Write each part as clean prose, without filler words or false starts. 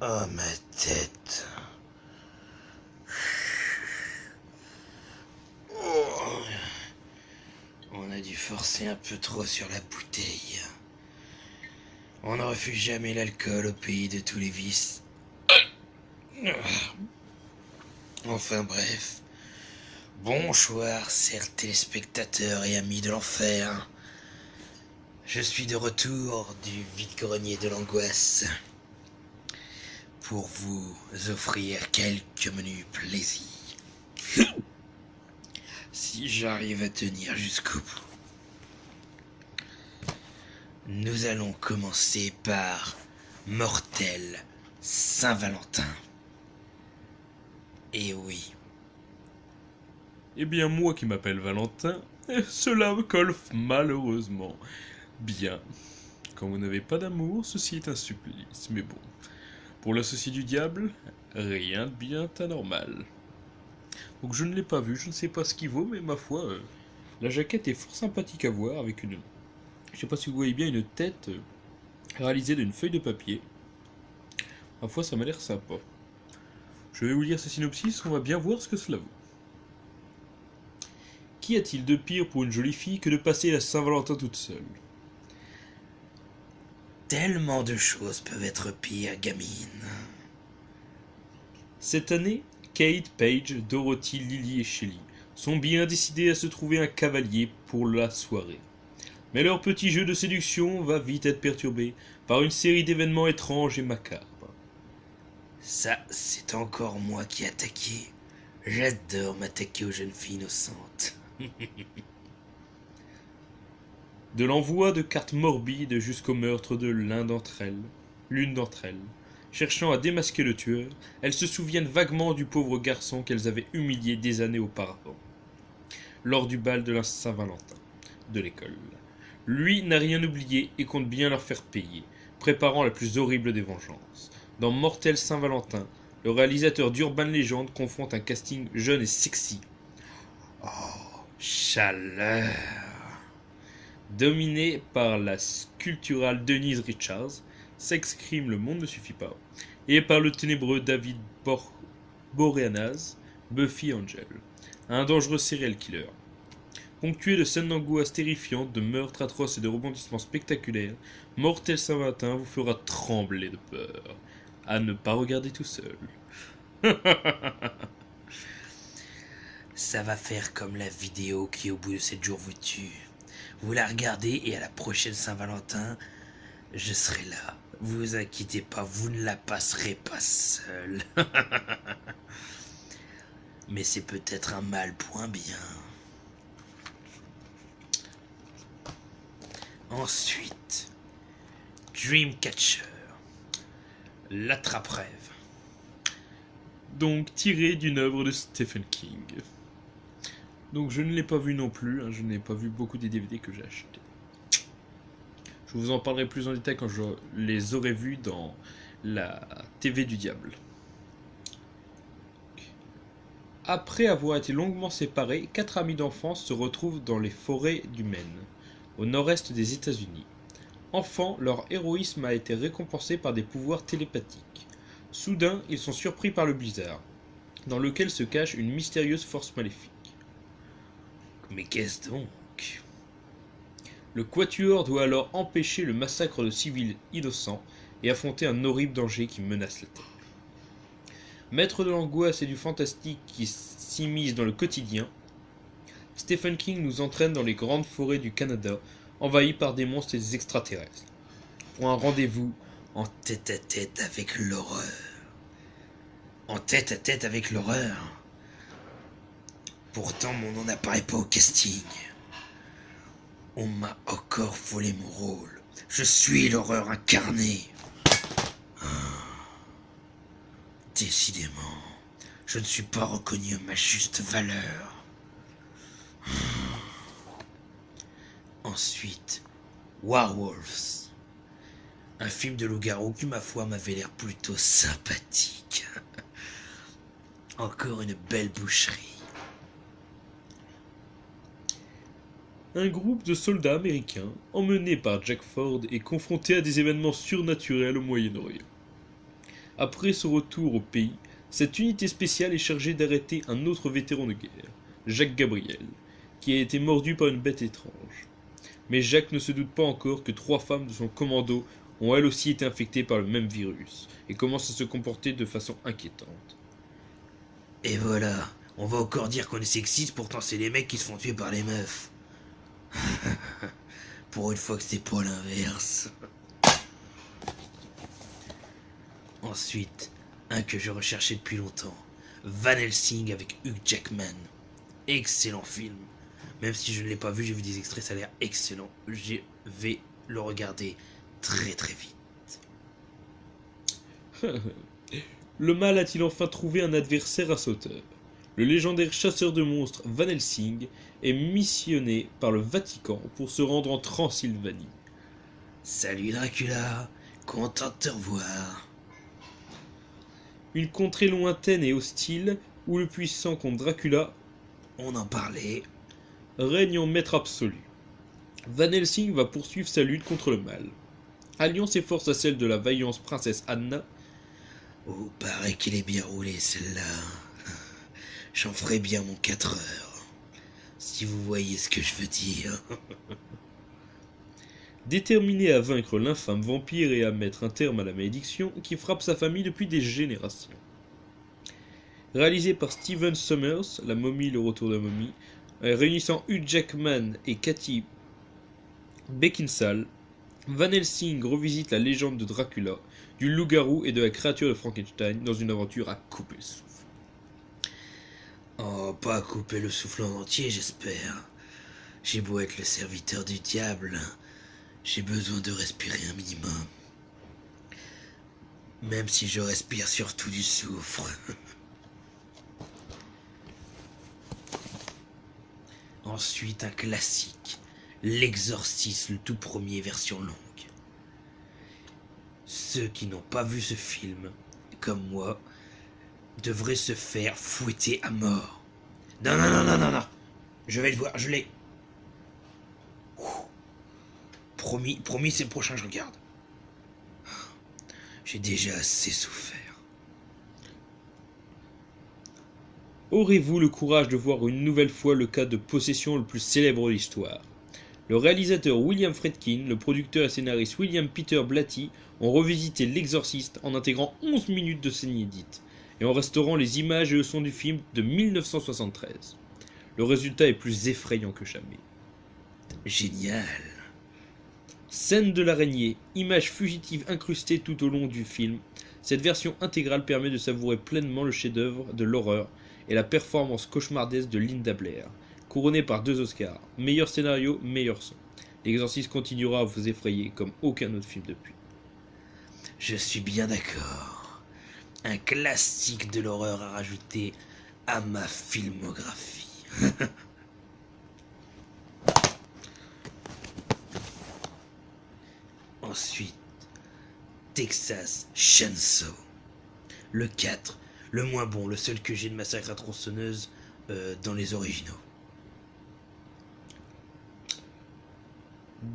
Oh, ma tête. Oh. On a dû forcer un peu trop sur la bouteille. On ne refuse jamais l'alcool au pays de tous les vices. Enfin bref. Bonsoir, chers téléspectateurs et amis de l'enfer. Je suis de retour du vide-grenier de l'angoisse pour vous offrir quelques menus plaisirs. Si j'arrive à tenir jusqu'au bout. Nous allons commencer par Mortel Saint-Valentin. Et oui. Eh bien, moi qui m'appelle Valentin, cela me colle malheureusement bien. Quand vous n'avez pas d'amour, ceci est un supplice. Mais bon, pour l'associé du diable, rien de bien anormal. Donc je ne l'ai pas vu, je ne sais pas ce qu'il vaut, mais ma foi, la jaquette est fort sympathique à voir avec une... Je sais pas si vous voyez bien une tête réalisée d'une feuille de papier. Ma foi, ça m'a l'air sympa. Je vais vous lire ce synopsis, on va bien voir ce que cela vaut. Qu'y a-t-il de pire pour une jolie fille que de passer la Saint-Valentin toute seule? Tellement de choses peuvent être pires, gamine. Cette année, Kate, Paige, Dorothy, Lily et Shelley sont bien décidés à se trouver un cavalier pour la soirée. Mais leur petit jeu de séduction va vite être perturbé par une série d'événements étranges et macabres. Ça, c'est encore moi qui ai attaqué. J'adore m'attaquer aux jeunes filles innocentes. De l'envoi de cartes morbides jusqu'au meurtre de l'une d'entre elles. Cherchant à démasquer le tueur, elles se souviennent vaguement du pauvre garçon qu'elles avaient humilié des années auparavant, lors du bal de la Saint-Valentin de l'école. Lui n'a rien oublié et compte bien leur faire payer, préparant la plus horrible des vengeances. Dans Mortel Saint-Valentin, le réalisateur d'Urban Legend confronte un casting jeune et sexy. Oh, chaleur. Dominé par la sculpturale Denise Richards, Sex Crime Le Monde ne suffit pas, et par le ténébreux David Boreanaz, Buffy Angel, un dangereux serial killer. Ponctué de scènes d'angoisse terrifiantes, de meurtres atroces et de rebondissements spectaculaires, Mortel Saint-Valentin vous fera trembler de peur. À ne pas regarder tout seul. Ça va faire comme la vidéo qui au bout de 7 jours vous tue. Vous la regardez et à la prochaine Saint-Valentin, je serai là. Vous inquiétez pas, vous ne la passerez pas seul. Mais c'est peut-être un mal point bien. Ensuite, Dreamcatcher, l'attrape-rêve. Donc tiré d'une œuvre de Stephen King. Donc je ne l'ai pas vu non plus, je n'ai pas vu beaucoup des DVD que j'ai achetés. Je vous en parlerai plus en détail quand je les aurai vus dans la TV du diable. Après avoir été longuement séparés, 4 amis d'enfance se retrouvent dans les forêts du Maine, au nord-est des États-Unis. Enfants, leur héroïsme a été récompensé par des pouvoirs télépathiques. Soudain, ils sont surpris par le blizzard, dans lequel se cache une mystérieuse force maléfique. Mais qu'est-ce donc? Le Quatuor doit alors empêcher le massacre de civils innocents et affronter un horrible danger qui menace la Terre. Maître de l'angoisse et du fantastique qui s'immisce dans le quotidien, Stephen King nous entraîne dans les grandes forêts du Canada, envahies par des monstres et des extraterrestres, pour un rendez-vous en tête-à-tête avec l'horreur. En tête-à-tête avec l'horreur. Pourtant, mon nom n'apparaît pas au casting. On m'a encore volé mon rôle. Je suis l'horreur incarnée. Décidément, je ne suis pas reconnu à ma juste valeur. Ensuite, Werewolves. Un film de loup-garou qui, ma foi, m'avait l'air plutôt sympathique. Encore une belle boucherie. Un groupe de soldats américains, emmenés par Jack Ford, est confronté à des événements surnaturels au Moyen-Orient. Après son retour au pays, cette unité spéciale est chargée d'arrêter un autre vétéran de guerre, Jacques Gabriel, qui a été mordu par une bête étrange. Mais Jacques ne se doute pas encore que 3 femmes de son commando ont elles aussi été infectées par le même virus, et commencent à se comporter de façon inquiétante. Et voilà, on va encore dire qu'on est sexiste, pourtant c'est les mecs qui se font tuer par les meufs. Pour une fois que c'est pas l'inverse. Ensuite, un que je recherchais depuis longtemps, Van Helsing avec Hugh Jackman. Excellent film. Même si je ne l'ai pas vu, j'ai vu des extraits, ça a l'air excellent. Je vais le regarder très très vite. Le mal a-t-il enfin trouvé un adversaire à sa hauteur? Le légendaire chasseur de monstres Van Helsing est missionné par le Vatican pour se rendre en Transylvanie. Salut Dracula, content de te revoir. Une contrée lointaine et hostile où le puissant comte Dracula, On en parlait. règne en maître absolu. Van Helsing va poursuivre sa lutte contre le mal. Alliant ses forces à celles de la vaillante princesse Anna, Oh, paraît qu'il est bien roulé celle-là. J'en ferai bien mon 4 heures. Si vous voyez ce que je veux dire. déterminé à vaincre l'infâme vampire et à mettre un terme à la malédiction qui frappe sa famille depuis des générations. Réalisé par Steven Sommers, La momie, le retour de la momie, réunissant Hugh Jackman et Katy Beckinsale, Van Helsing revisite la légende de Dracula, du loup-garou et de la créature de Frankenstein dans une aventure à couper le souffle. Oh, pas à couper le souffle en entier, j'espère. J'ai beau être le serviteur du diable, j'ai besoin de respirer un minimum. Même si je respire surtout du soufre. Ensuite, un classique, L'Exorciste, le tout premier version longue. Ceux qui n'ont pas vu ce film, comme moi, devraient se faire fouetter à mort. Non, non, non, non, non, non. Je vais le voir, je l'ai. Promis, promis, c'est le prochain, je regarde. J'ai déjà assez souffert. Aurez-vous le courage de voir une nouvelle fois le cas de possession le plus célèbre de l'histoire? Le réalisateur William Friedkin, le producteur et scénariste William Peter Blatty ont revisité L'Exorciste en intégrant 11 minutes de scène inédite et en restaurant les images et le son du film de 1973. Le résultat est plus effrayant que jamais. Génial. Scène de l'araignée, images fugitives incrustées tout au long du film, cette version intégrale permet de savourer pleinement le chef-d'œuvre de l'horreur et la performance cauchemardesque de Linda Blair, couronnée par 2 Oscars, meilleur scénario, meilleur son. L'Exorciste continuera à vous effrayer comme aucun autre film depuis. Je suis bien d'accord. Un classique de l'horreur à rajouter à ma filmographie. Ensuite, Texas Chainsaw. Le 4, le moins bon, le seul que j'ai de Massacre à tronçonneuse dans les originaux.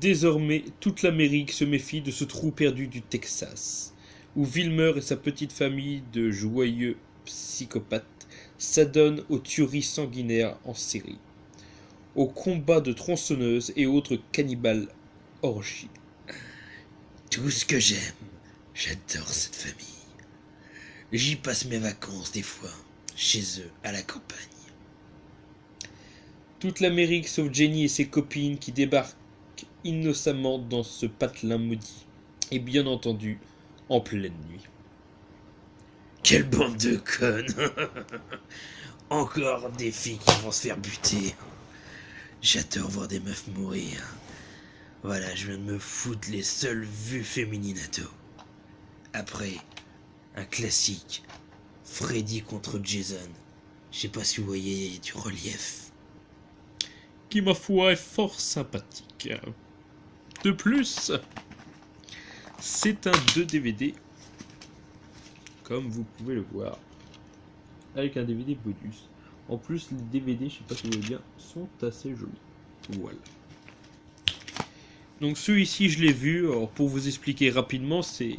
Désormais, toute l'Amérique se méfie de ce trou perdu du Texas, où Wilmer et sa petite famille de joyeux psychopathes s'adonnent aux tueries sanguinaires en série, aux combats de tronçonneuses et autres cannibales orgies. Tout ce que j'aime, j'adore cette famille. J'y passe mes vacances des fois, chez eux, à la campagne. Toute l'Amérique sauf Jenny et ses copines qui débarquent innocemment dans ce patelin maudit, et bien entendu, en pleine nuit. Quelle bande de connes. Encore des filles qui vont se faire buter. J'adore voir des meufs mourir. Voilà, je viens de me foutre les seules vues féminines à dos. Après, un classique, Freddy contre Jason. Je sais pas si vous voyez, il y a du relief. Qui, ma foi, est fort sympathique. De plus, c'est un 2 DVD, comme vous pouvez le voir, avec un DVD bonus. En plus, les DVD, je sais pas si vous voyez bien, sont assez jolis. Voilà. Donc ceux ici, je l'ai vu. Alors pour vous expliquer rapidement, c'est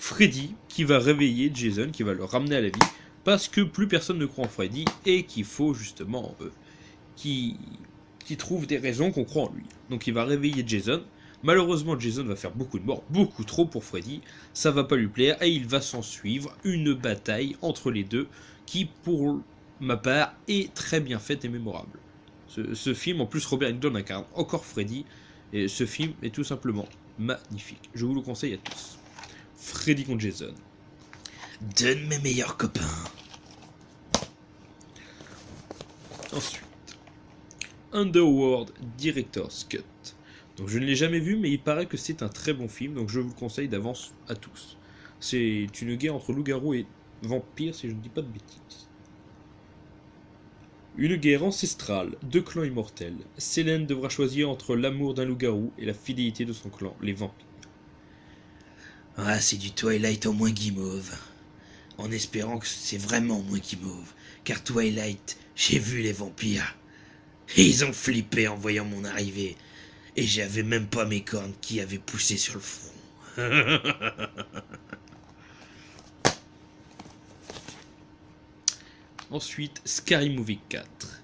Freddy qui va réveiller Jason, qui va le ramener à la vie, parce que plus personne ne croit en Freddy, et qu'il faut justement qu'il trouve des raisons qu'on croit en lui. Donc il va réveiller Jason. Malheureusement, Jason va faire beaucoup de morts, beaucoup trop pour Freddy. Ça va pas lui plaire, et il va s'en suivre une bataille entre les deux, qui pour ma part est très bien faite et mémorable. Ce film, en plus Robert Englund incarne encore Freddy, et ce film est tout simplement magnifique. Je vous le conseille à tous. Freddy contre Jason. Deux de mes meilleurs copains. Ensuite, Underworld Director's Cut. Donc je ne l'ai jamais vu, mais il paraît que c'est un très bon film, donc je vous le conseille d'avance à tous. C'est une guerre entre loup-garou et vampire, si je ne dis pas de bêtises. Une guerre ancestrale, deux clans immortels. Selene devra choisir entre l'amour d'un loup-garou et la fidélité de son clan, les vampires. Ah, c'est du Twilight en moins guimauve. En espérant que c'est vraiment moins guimauve. Car Twilight, j'ai vu les vampires. Et ils ont flippé en voyant mon arrivée. Et j'avais même pas mes cornes qui avaient poussé sur le front. Ensuite, Scary Movie 4.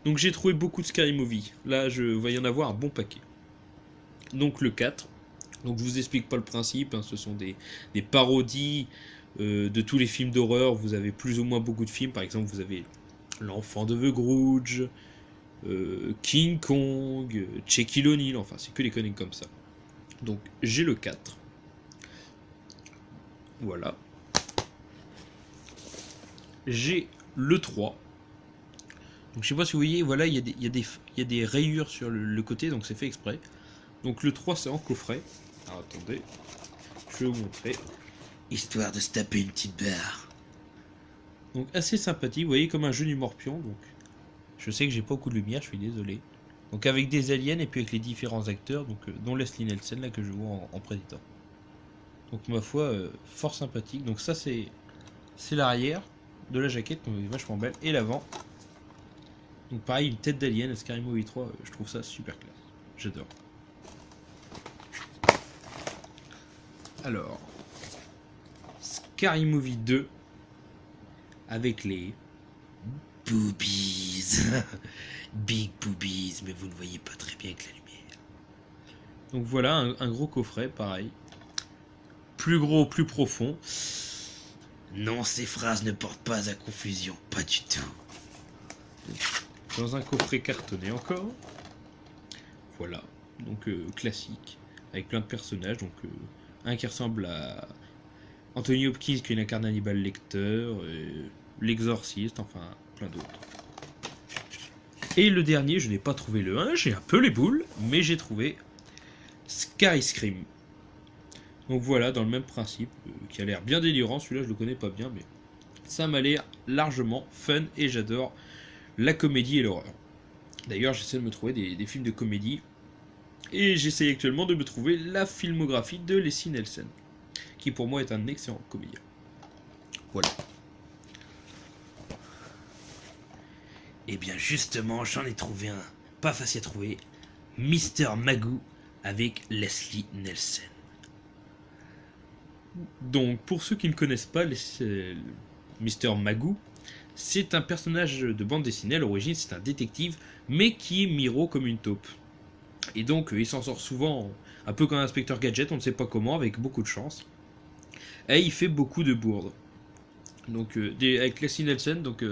Donc j'ai trouvé beaucoup de Scary Movie. Là, je va y en avoir un bon paquet. Donc le 4. Donc je vous explique pas le principe. Hein, ce sont des parodies de tous les films d'horreur. Vous avez plus ou moins beaucoup de films. Par exemple, vous avez L'Enfant de The Grudge, King Kong, Shaquille O'Neal. Enfin, c'est que les conneries comme ça. Donc j'ai le 4. Voilà. J'ai le 3. Donc je sais pas si vous voyez, voilà, il y a des rayures sur le côté, donc c'est fait exprès. Donc le 3 c'est en coffret. Alors attendez, je vais vous montrer. Histoire de se taper une petite barre. Donc assez sympathique, vous voyez, comme un jeu du morpion. Donc je sais que j'ai pas beaucoup de lumière, je suis désolé. Donc avec des aliens et puis avec les différents acteurs, donc dont Leslie Nielsen là que je vois en président. Donc ma foi, fort sympathique. Donc ça c'est l'arrière de la jaquette, donc vachement belle, et l'avant. Donc pareil, une tête d'alien, Scary Movie 3, je trouve ça super classe. J'adore. Alors, Scary Movie 2, avec les Boobies. Big boobies, mais vous ne voyez pas très bien avec la lumière. Donc voilà, un gros coffret, pareil. Plus gros, plus profond. Non, ces phrases ne portent pas à confusion, pas du tout. Dans un coffret cartonné encore. Voilà, donc classique, avec plein de personnages. Donc un qui ressemble à Anthony Hopkins qui incarne Hannibal Lecter, l'exorciste, enfin plein d'autres. Et le dernier, je n'ai pas trouvé le 1, j'ai un peu les boules, mais j'ai trouvé Scary Scream. Donc voilà, dans le même principe, qui a l'air bien délirant, celui-là je le connais pas bien, mais ça m'a l'air largement fun et j'adore la comédie et l'horreur. D'ailleurs, j'essaie de me trouver des films de comédie, et j'essaie actuellement de me trouver la filmographie de Leslie Nielsen, qui pour moi est un excellent comédien. Voilà. Et bien justement, j'en ai trouvé un, pas facile à trouver, Mr. Magoo avec Leslie Nielsen. Donc, pour ceux qui ne connaissent pas Mr. Magoo, c'est un personnage de bande dessinée, à l'origine c'est un détective, mais qui est miro comme une taupe. Et donc il s'en sort souvent, un peu comme un inspecteur Gadget, on ne sait pas comment, avec beaucoup de chance. Et il fait beaucoup de bourdes. Donc avec Leslie Nielsen, donc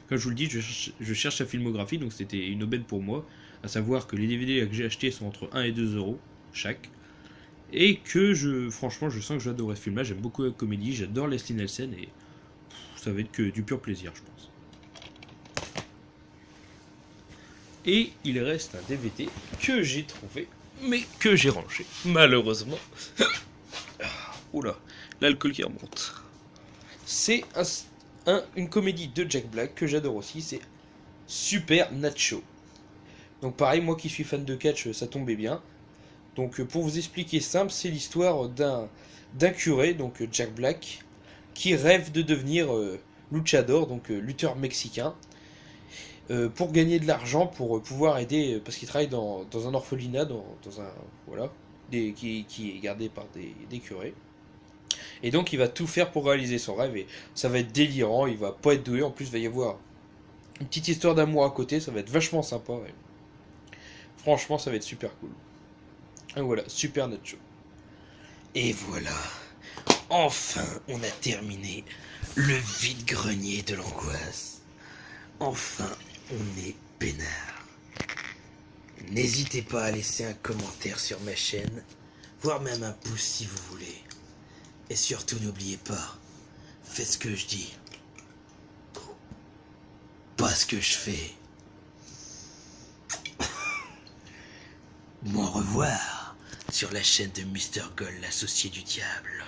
comme je vous le dis, je cherche sa filmographie, donc c'était une aubaine pour moi, à savoir que les DVD que j'ai achetés sont entre 1 et 2 euros chaque. Et que franchement, je sens que j'adorais ce film-là, j'aime beaucoup la comédie, j'adore Leslie Nielsen et ça va être que du pur plaisir, je pense. Et il reste un DVD que j'ai trouvé, mais que j'ai rangé, malheureusement. Oula, l'alcool qui remonte. C'est une comédie de Jack Black que j'adore aussi, c'est Super Nacho. Donc pareil, moi qui suis fan de catch, ça tombait bien. Donc pour vous expliquer simple, c'est l'histoire d'un curé, donc Jack Black, qui rêve de devenir luchador, donc lutteur mexicain, pour gagner de l'argent, pour pouvoir aider, parce qu'il travaille dans un orphelinat, dans un voilà, qui est gardé par des curés. Et donc il va tout faire pour réaliser son rêve et ça va être délirant, il va pas être doué, en plus il va y avoir une petite histoire d'amour à côté, ça va être vachement sympa. Ouais. Franchement ça va être super cool. Et voilà, Super Nacho. Et voilà, enfin on a terminé le vide-grenier de l'angoisse. Enfin on est peinard. N'hésitez pas à laisser un commentaire sur ma chaîne, voire même un pouce si vous voulez. Et surtout n'oubliez pas, faites ce que je dis, pas ce que je fais. Bon, au revoir sur la chaîne de Mr. Gold, l'associé du diable.